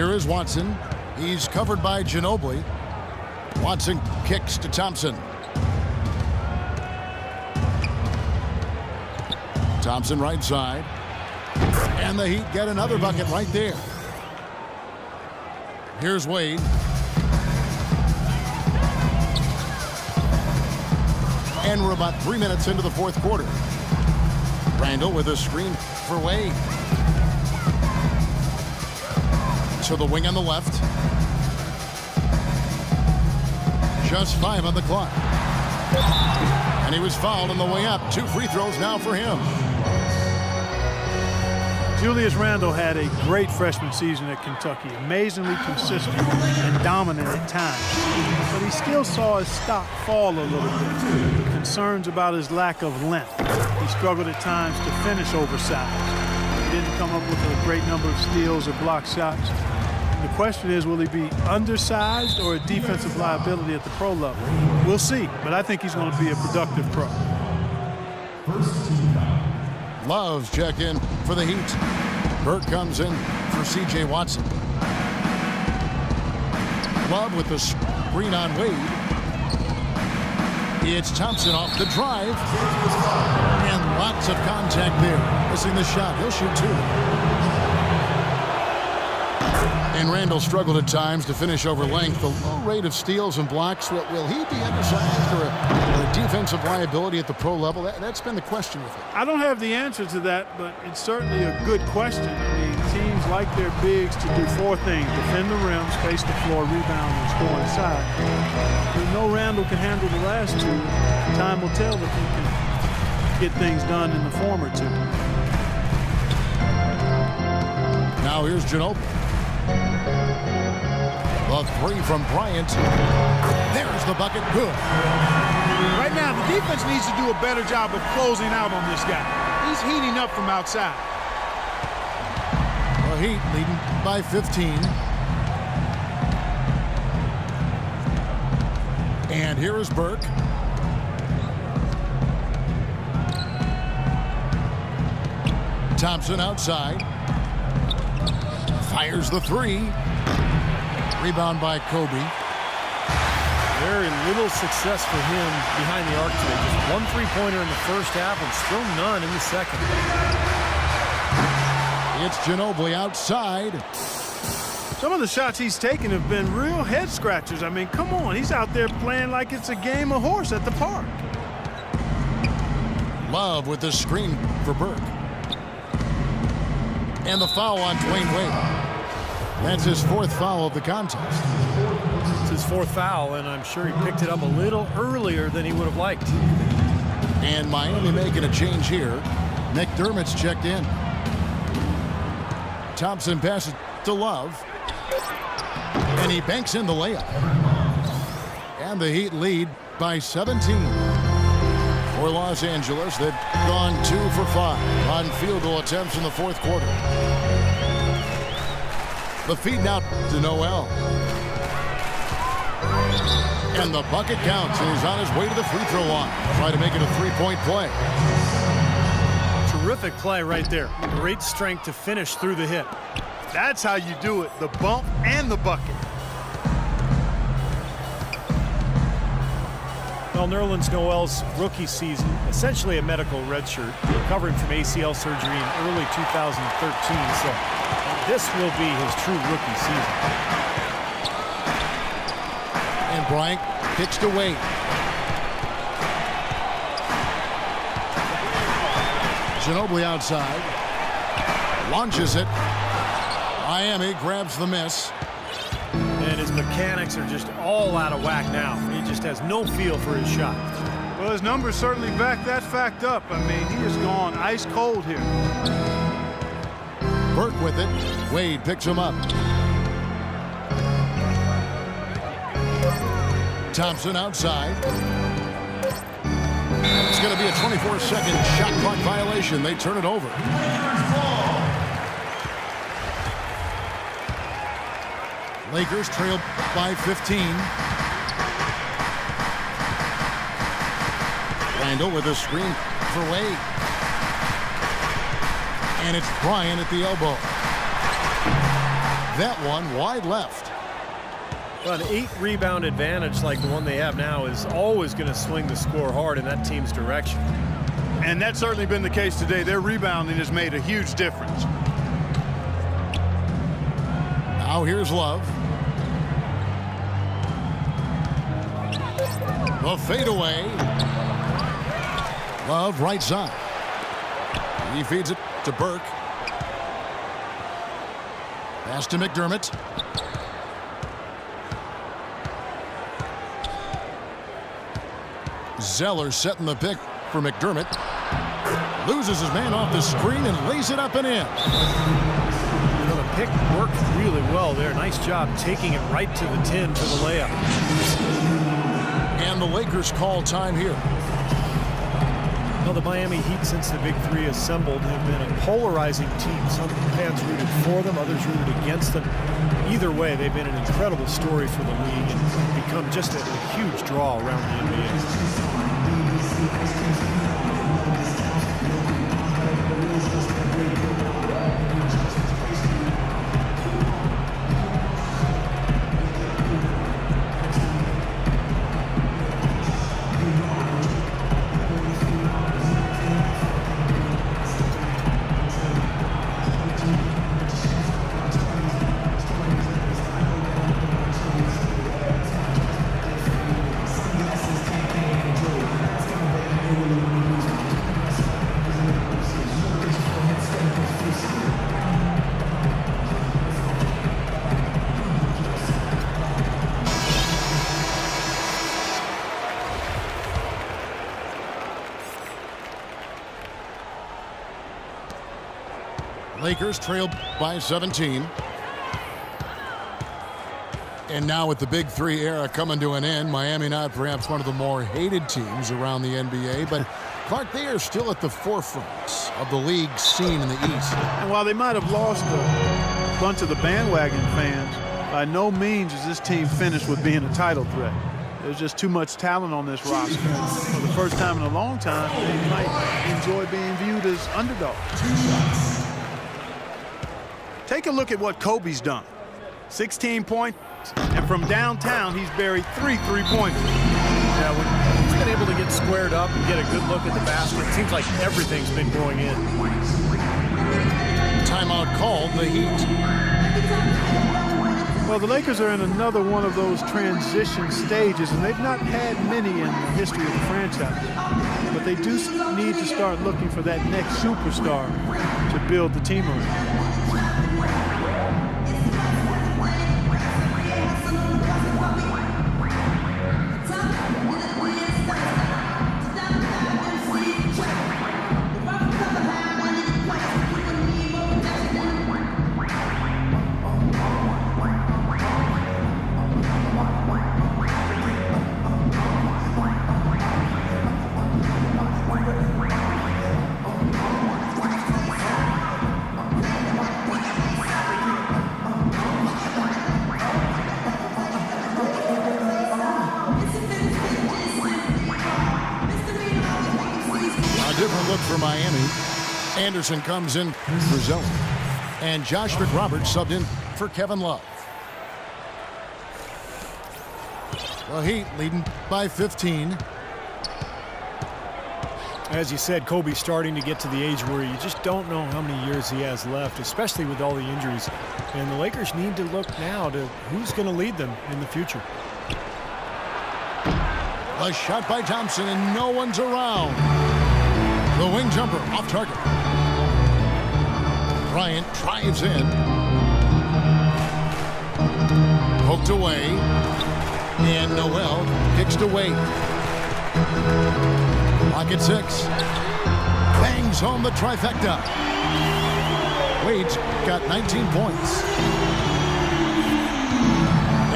Here is Watson. He's covered by Ginobili. Watson kicks to Thompson. Thompson right side. And the Heat get another bucket right there. Here's Wade. And we're about 3 minutes into the fourth quarter. Randall with a screen for Wade. To the wing on the left. Just 5 on the clock. And he was fouled on the way up. 2 free throws now for him. Julius Randle had a great freshman season at Kentucky, amazingly consistent and dominant at times. But he still saw his stock fall a little bit. Concerns about his lack of length. He struggled at times to finish oversized. He didn't come up with a great number of steals or block shots. The question is, will he be undersized or a defensive liability at the pro level? We'll see, but I think he's going to be a productive pro. Love's check in for the Heat. Burke comes in for C.J. Watson. Love with the screen on Wade. It's Thompson off the drive. And lots of contact there. Missing the shot. He'll shoot 2. And Randall struggled at times to finish over length. The low rate of steals and blocks, will he be undersized or a defensive liability at the pro level? That's been the question with him. I don't have the answer to that, but it's certainly a good question. I mean, teams like their bigs to do 4 things: defend the rim, space the floor, rebound, and score inside. We know Randall can handle the last 2. Time will tell if he can get things done in the former 2. Now here's Ginobili. The 3 from Bryant. There's the bucket. Good. Right now, the defense needs to do a better job of closing out on this guy. He's heating up from outside. The Heat leading by 15. And here is Burke. Thompson outside. Fires the 3. Rebound by Kobe. Very little success for him behind the arc today. Just 1 3-pointer in the first half and still none in the second. It's Ginobili outside. Some of the shots he's taken have been real head scratchers. I mean, come on. He's out there playing like it's a game of horse at the park. Love with the screen for Burke. And the foul on Dwayne Wade. That's his 4th foul of the contest. It's his 4th foul, and I'm sure he picked it up a little earlier than he would have liked. And Miami making a change here. McDermott's checked in. Thompson passes to Love. And he banks in the layup. And the Heat lead by 17. For Los Angeles, they've gone 2 for 5 on field goal attempts in the fourth quarter. The feed now to Noel. And the bucket counts. And he's on his way to the free throw line. Try to make it a 3-point play. Terrific play right there. Great strength to finish through the hit. That's how you do it. The bump and the bucket. Well, Nerlens Noel's rookie season, essentially a medical redshirt, recovering from ACL surgery in early 2013. So this will be his true rookie season. And Bryant kicks to Wade. Ginobili outside. Launches it. Miami grabs the miss. And his mechanics are just all out of whack now. He just has no feel for his shot. Well, his numbers certainly back that fact up. I mean, he has gone ice cold here. Burke with it. Wade picks him up. Thompson outside. It's going to be a 24-second shot clock violation. They turn it over. Lakers trail by 15. Randall with a screen for Wade. And it's Bryant at the elbow. that one wide left. Well, an 8-rebound advantage like the one they have now is always going to swing the score hard in that team's direction. And that's certainly been the case today. Their rebounding has made a huge difference. Now here's Love. The fadeaway. Love right side. He feeds it to Burke. Pass to McDermott. Zeller setting the pick for McDermott. Loses his man off the screen and lays it up and in. Well, the pick worked really well there. Nice job taking it right to the 10 for the layup. And the Lakers call time here. Well, the Miami Heat, since the Big Three assembled, have been a polarizing team. Some fans rooted for them, others rooted against them. Either way, they've been an incredible story for the league and become just a huge draw around the NBA. Lakers trail by 17. And now with the Big Three era coming to an end, Miami not perhaps one of the more hated teams around the NBA, but Clark, they are still at the forefront of the league scene in the East. And while they might have lost a bunch of the bandwagon fans, by no means is this team finished with being a title threat. There's just too much talent on this roster. For the first time in a long time, they might enjoy being viewed as underdogs. Take a look at what Kobe's done. 16 points, and from downtown, he's buried 3 3-pointers. Yeah, when he's been able to get squared up and get a good look at the basket, it seems like everything's been going in. Timeout called, the Heat. Well, the Lakers are in another one of those transition stages, and they've not had many in the history of the franchise. But they do need to start looking for that next superstar to build the team around. Different look for Miami. Anderson comes in for Zeller. And Josh McRoberts subbed in for Kevin Love. The Heat leading by 15. As you said, Kobe's starting to get to the age where you just don't know how many years he has left, especially with all the injuries. And the Lakers need to look now to who's going to lead them in the future. A shot by Thompson, and no one's around. The wing jumper off target. Bryant drives in. Poked away. And Noel kicks to Wade. Pocket 6. Bangs home the trifecta. Wade's got 19 points.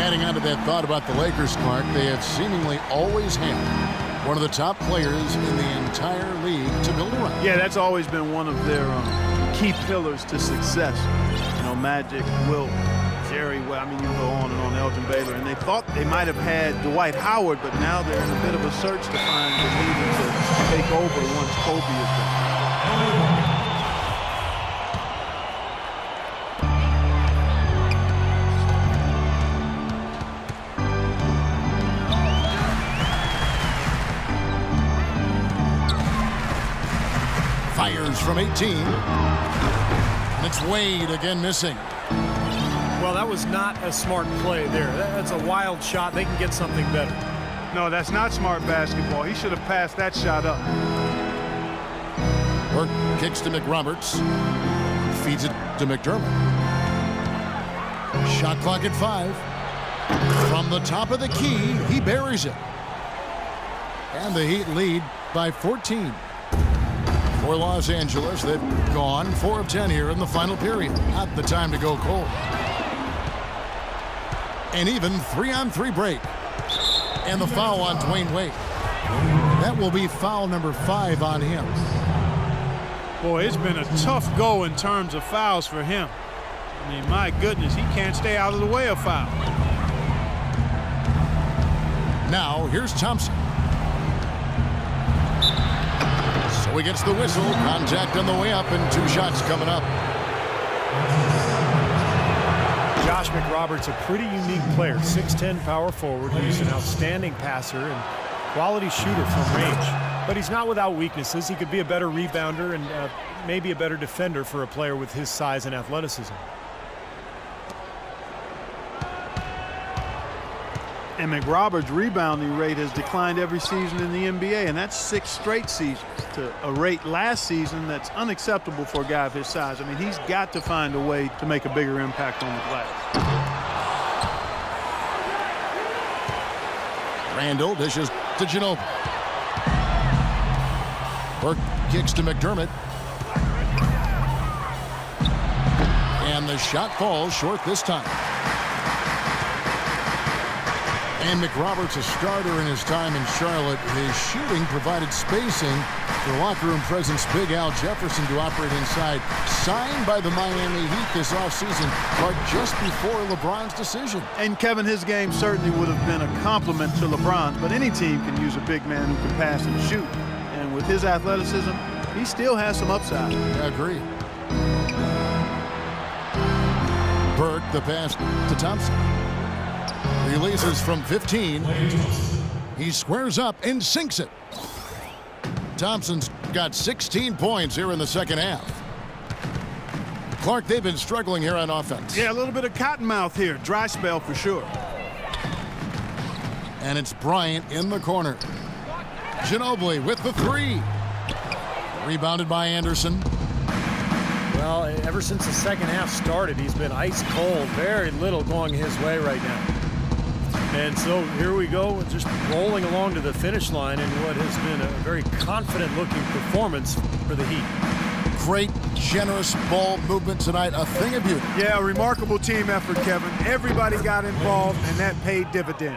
Adding on to that thought about the Lakers, Clark, they have seemingly always had one of the top players in the entire league to build around. Yeah, that's always been one of their key pillars to success. You know, Magic, Wilt, Jerry, well, I mean, you go on and on, Elgin Baylor, and they thought they might have had Dwight Howard, but now they're in a bit of a search to find the leader to take over once Kobe is gone. from 18. And it's Wade again missing. Well, that was not a smart play there. That's a wild shot. They can get something better. No, that's not smart basketball. He should have passed that shot up. Burke kicks to McRoberts. Feeds it to McDermott. Shot clock at 5. From the top of the key, he buries it. And the Heat lead by 14. For Los Angeles, they've gone 4 of 10 here in the final period. Not the time to go cold. An even 3-on-3 break. And the foul on Dwayne Wade. That will be foul number 5 on him. Boy, it's been a tough go in terms of fouls for him. I mean, my goodness, he can't stay out of the way of foul. Now, here's Thompson. So he gets the whistle. Contact on the way up and 2 shots coming up. Josh McRoberts, a pretty unique player. 6'10" power forward who's an outstanding passer and quality shooter from range. But he's not without weaknesses. He could be a better rebounder and maybe a better defender for a player with his size and athleticism. And McRoberts' rebounding rate has declined every season in the NBA, and that's 6 straight seasons. To a rate last season that's unacceptable for a guy of his size. I mean, he's got to find a way to make a bigger impact on the glass. Randall dishes to Ginobili. Burke kicks to McDermott. And the shot falls short this time. And McRoberts, a starter in his time in Charlotte. His shooting provided spacing for locker room presence Big Al Jefferson to operate inside. Signed by the Miami Heat this offseason, but just before LeBron's decision. And Kevin, his game certainly would have been a compliment to LeBron's, but any team can use a big man who can pass and shoot. And with his athleticism, he still has some upside. I agree. Burke, the pass to Thompson. Releases from 15. He squares up and sinks it. Thompson's got 16 points here in the second half. Clark, they've been struggling here on offense. Yeah, a little bit of cottonmouth here. Dry spell for sure. And it's Bryant in the corner. Ginobili with the 3. Rebounded by Anderson. Well, ever since the second half started, he's been ice cold. Very little going his way right now. And so here we go, just rolling along to the finish line in what has been a very confident-looking performance for the Heat. Great, generous ball movement tonight, a thing of beauty. Yeah, a remarkable team effort, Kevin. Everybody got involved, and that paid dividends.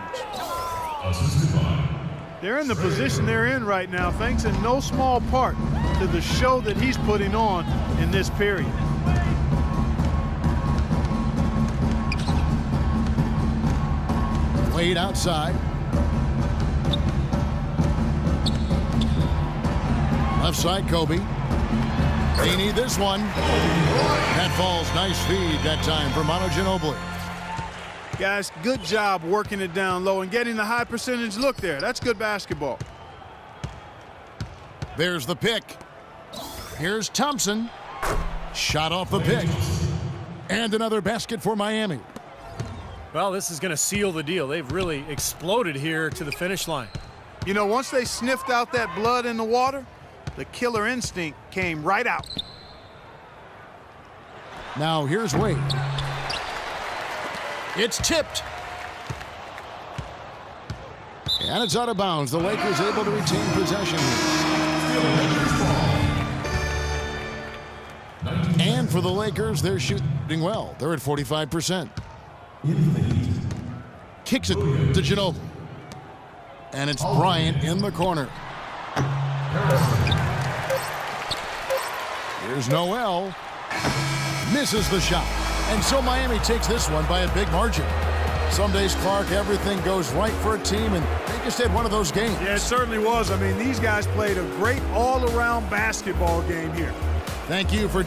They're in the position they're in right now, thanks in no small part to the show that he's putting on in this period. Wade outside. Left side, Kobe. They need this one. That falls. Nice feed that time for Manu Ginobili. Guys, good job working it down low and getting the high percentage look there. That's good basketball. There's the pick. Here's Thompson. Shot off the pick. And another basket for Miami. Well, this is going to seal the deal. They've really exploded here to the finish line. You know, once they sniffed out that blood in the water, the killer instinct came right out. Now here's Wade. It's tipped. And it's out of bounds. The Lakers able to retain possession. And for the Lakers, they're shooting well. They're at 45%. Kicks it to Ginobili. And it's Bryant in the corner. Here's Noel. Misses the shot. And so Miami takes this one by a big margin. Some days, Clark, everything goes right for a team, and they just had one of those games. Yeah, it certainly was. I mean, these guys played a great all-around basketball game here. Thank you for